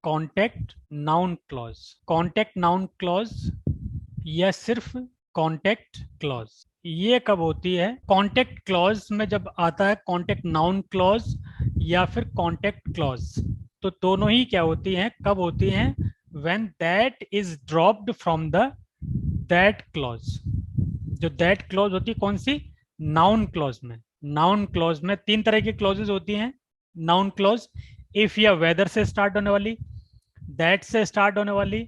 Contact noun clause, contact noun clause या सिर्फ contact clause, ये कब होती है? कॉन्टेक्ट क्लॉज में जब आता है कॉन्टेक्ट नाउन क्लॉज या फिर कॉन्टेक्ट क्लॉज, तो दोनों ही क्या होती हैं, कब होती हैं? When that is dropped from the that clause. जो दैट क्लॉज होती है कौन सी? नाउन क्लॉज में। नाउन क्लॉज में तीन तरह की क्लॉजेज होती हैं नाउन क्लॉज, इफ या वेदर से स्टार्ट होने वाली, दैट से स्टार्ट होने वाली,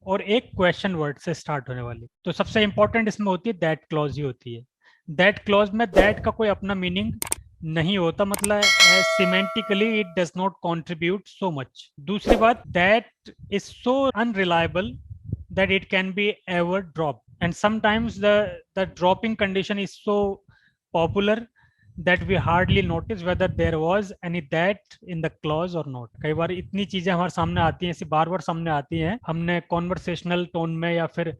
और एक क्वेश्चन वर्ड से स्टार्ट होने वाली। तो सबसे इंपॉर्टेंट इसमें होती है दैट क्लॉज ही होती है। दैट क्लॉज में दैट का कोई अपना मीनिंग नहीं होता, मतलब semantically it does not contribute so much. दूसरी बात, that is so unreliable that it can be ever dropped, and sometimes the dropping condition is so popular that we hardly notice whether there was any that in the clause or not। कई बार इतनी चीजें हमारे सामने आती हैं, ऐसी बार बार सामने आती हैं, हमने कॉन्वर्सेशनल टोन में या फिर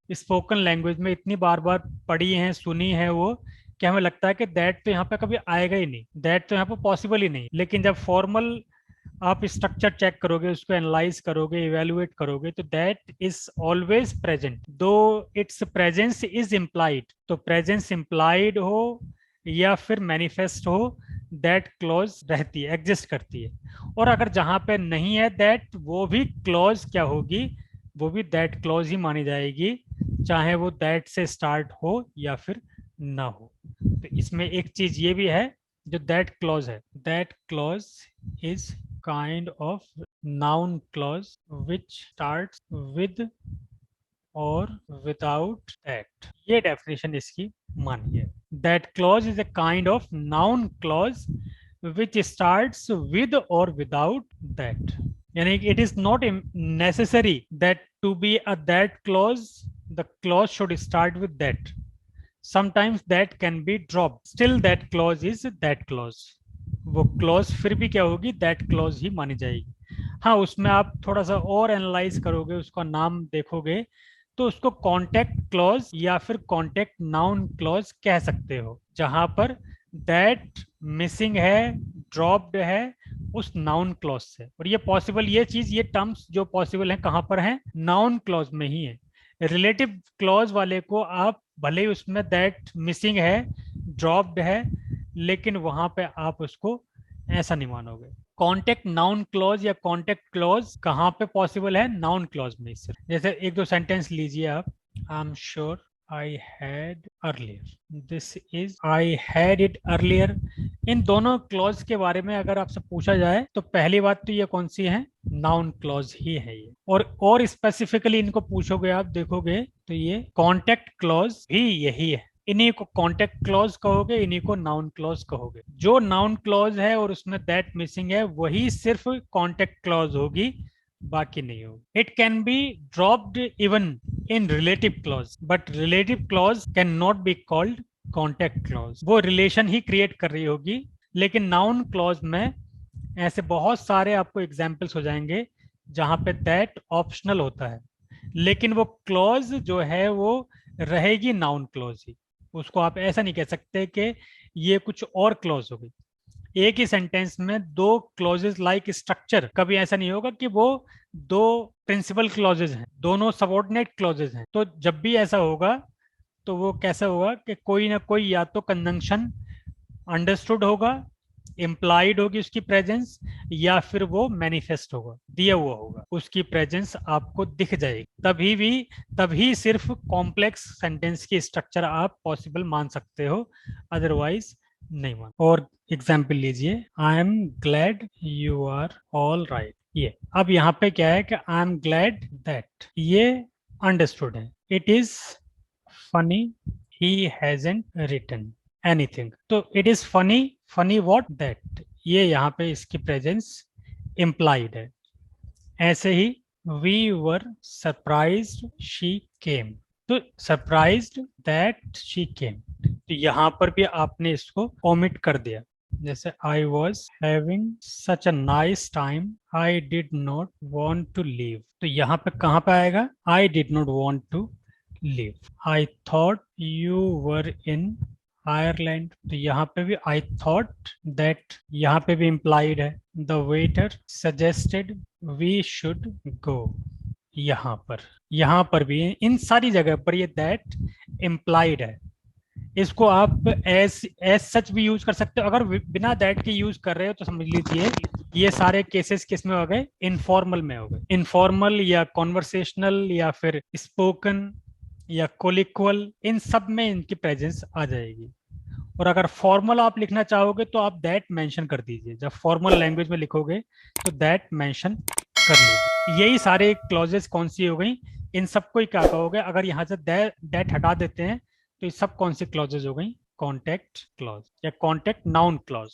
स्पोकन लैंग्वेज में इतनी बार बार पढ़ी हैं, सुनी है वो, कि हमें लगता है कि दैट तो यहाँ पे कभी आएगा ही नहीं, दैट तो यहाँ पे पॉसिबल ही नहीं। लेकिन जब फॉर्मल आप स्ट्रक्चर चेक करोगे, उसको एनालाइज करोगे, इवेलुएट करोगे, तो दैट इज ऑलवेज प्रेजेंट, दो इट्स प्रेजेंस इज इम्प्लाइड। तो प्रेजेंस इम्प्लाइड हो या फिर मैनिफेस्ट हो, दैट क्लॉज रहती है, एग्जिस्ट करती है। और अगर जहां पे नहीं है दैट, वो भी क्लॉज क्या होगी? वो भी दैट क्लॉज ही मानी जाएगी, चाहे वो दैट से स्टार्ट हो या फिर ना हो। तो इसमें एक चीज ये भी है, जो दैट क्लॉज है, that clause is kind of noun clause which starts with or without that। ये definition इसकी मानिए। That clause is a kind of noun clause which starts with or without that। यानी it is not necessary that to be a that clause the clause should start with that। Sometimes that can be dropped, still that clause is that clause। वो clause फिर भी क्या होगी? That clause ही मानी जाएगी। हाँ, उसमें आप थोड़ा सा और एनालाइज करोगे, उसका नाम देखोगे, तो उसको कॉन्टेक्ट क्लॉज या फिर कॉन्टेक्ट नाउन क्लॉज कह सकते हो, जहां पर दैट मिसिंग है, ड्रॉप्ड है उस नाउन क्लॉज से। और ये पॉसिबल, ये चीज, ये टर्म्स जो पॉसिबल है कहां पर है? नाउन क्लॉज में ही है। रिलेटिव क्लॉज वाले को आप भले ही उसमें दैट मिसिंग है, ड्रॉप्ड है, लेकिन वहां पे आप उसको ऐसा नहीं मानोगे। कॉन्टेक्ट नाउन क्लॉज या कॉन्टेक्ट क्लॉज कहाँ पे पॉसिबल है? नाउन क्लॉज में सिर्फ। जैसे एक दो सेंटेंस लीजिए आप, I am sure I had earlier, this is I had it earlier. इन दोनों क्लॉज के बारे में अगर आपसे पूछा जाए तो पहली बात तो ये कौन सी है? नाउन क्लॉज ही है ये। और स्पेसिफिकली इनको पूछोगे आप, देखोगे तो ये कॉन्टेक्ट क्लॉज भी यही है। इन्हीं को कॉन्टेक्ट क्लॉज कहोगे, इन्हीं को नाउन क्लॉज कहोगे। जो नाउन क्लॉज है और उसमें दैट मिसिंग है, वही सिर्फ कॉन्टेक्ट क्लॉज होगी, बाकी नहीं होगी। It can be dropped even in relative clause, but relative clause can not be called contact clause. वो रिलेशन ही क्रिएट कर रही होगी। लेकिन नाउन क्लॉज में ऐसे बहुत सारे आपको एग्जाम्पल्स हो जाएंगे जहां पे दैट ऑप्शनल होता है, लेकिन वो क्लॉज जो है वो रहेगी नाउन क्लॉज ही। उसको आप ऐसा नहीं कह सकते कि ये कुछ और क्लॉज होगी। एक ही सेंटेंस में दो क्लॉजेस लाइक स्ट्रक्चर, कभी ऐसा नहीं होगा कि वो दो प्रिंसिपल क्लॉजेस हैं, दोनों सबऑर्डिनेट क्लॉजेस हैं। तो जब भी ऐसा होगा तो वो कैसा होगा कि कोई ना कोई या तो कंजंक्शन अंडरस्टूड होगा, इम्प्लाइड होगी उसकी प्रेजेंस, या फिर वो मैनिफेस्ट होगा, दिया हुआ होगा, उसकी प्रेजेंस आपको दिख जाएगी। तभी सिर्फ कॉम्प्लेक्स सेंटेंस की स्ट्रक्चर आप पॉसिबल मान सकते हो, अदरवाइज नहीं मान। और एग्जाम्पल लीजिए, I am glad you are all right. ये अब यहाँ पे क्या है कि आई एम ग्लैड दैट, ये अंडरस्टूड है। It is funny he hasn't written anything. तो it is funny, funny what? That, ये यहाँ पे इसकी प्रेजेंस इम्प्लाइड है। ऐसे ही we were surprised she came, तो सरप्राइज्ड दैट शी केम, तो यहाँ पर भी आपने इसको ओमिट कर दिया। जैसे I was having such a nice time I did not want to leave, तो यहाँ पे कहाँ पे आएगा? I did not want to leave. I thought you were in Ireland, तो यहाँ पे भी आई थॉट दैट, यहाँ पे भी इम्प्लाइड है। The waiter suggested we should go. यहाँ पर भी इन सारी जगह पर ये दैट इम्प्लाइड है। इसको आप एज एज सच भी यूज कर सकते हो। अगर बिना दैट के यूज कर रहे हो तो समझ लीजिए ये सारे केसेस किस में हो गए, इनफॉर्मल में हो गए। इनफॉर्मल या कॉन्वर्सेशनल या फिर स्पोकन या कोलिक्वल, इन सब में इनकी प्रेजेंस आ जाएगी। और अगर फॉर्मल आप लिखना चाहोगे तो आप दैट मेंशन कर दीजिए। जब फॉर्मल लैंग्वेज में लिखोगे तो दैट मेंशन कर लीजिए। यही सारे क्लॉजेस कौन सी हो गई, इन सबको ही क्या कहोगे। अगर यहाँ से दैट हटा देते हैं तो ये सब कौन सी क्लॉजेज हो गई, कॉन्टेक्ट क्लॉज या कॉन्टेक्ट नाउन क्लॉज।